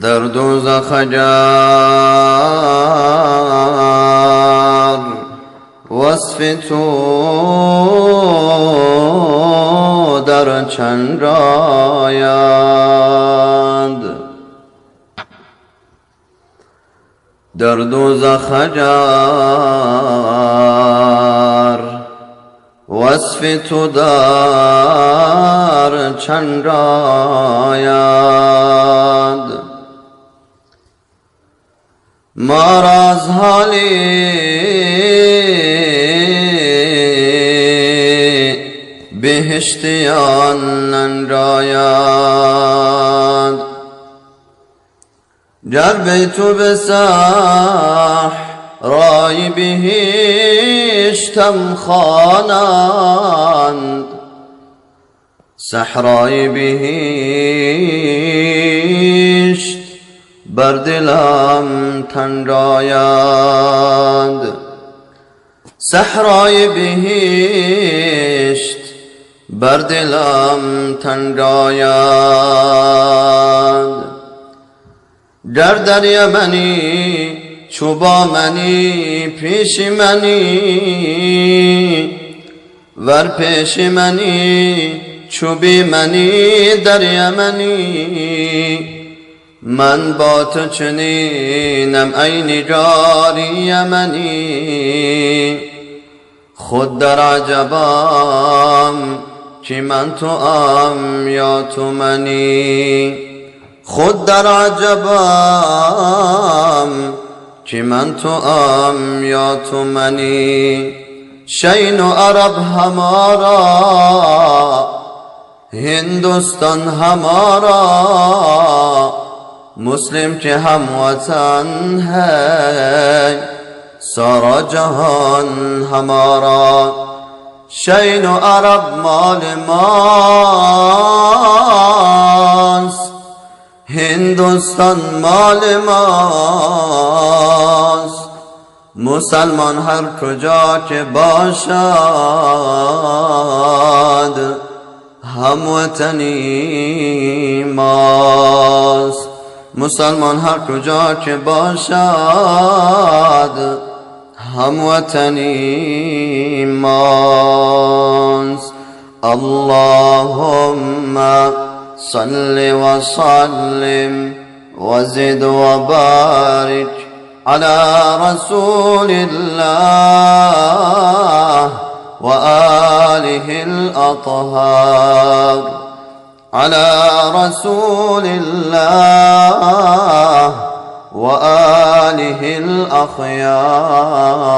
در دوزخ اگر وصف تو در چند آید، در دوزخ اگر وصف تو در چند آید، ما را از حالی بهشتیان ننجاید، گر بیتو بصحرای بهشتم خوانند، صحرای بهشت بر دلم تنگ آید، صحرای بهشت بر دلم تنگ آید، گر در یمنی چو با منی پیش منی، ور پیش منی چو بی منی در یمنی، من با تو چنینم ای نگار یمنی، خود در عجبم که من تو ام یا تو منی، خود در عجبم که من تو ام یا تو منی، شین و عرب ہمارا ہندوستان ہمارا، مسلم کے ہم وطن ہے سارا جہان ہمارا، شین و عرب مال ماست، ہندوستان مال ماست، مسلمان هر کجا که باشد هموطنی ماست، مسلمان هر کجا که باشد هموطنی ماست. اللهم صل وسلم وزد وبارك على رسول الله وآله الأطهار، على رسول الله وآله الأخيار.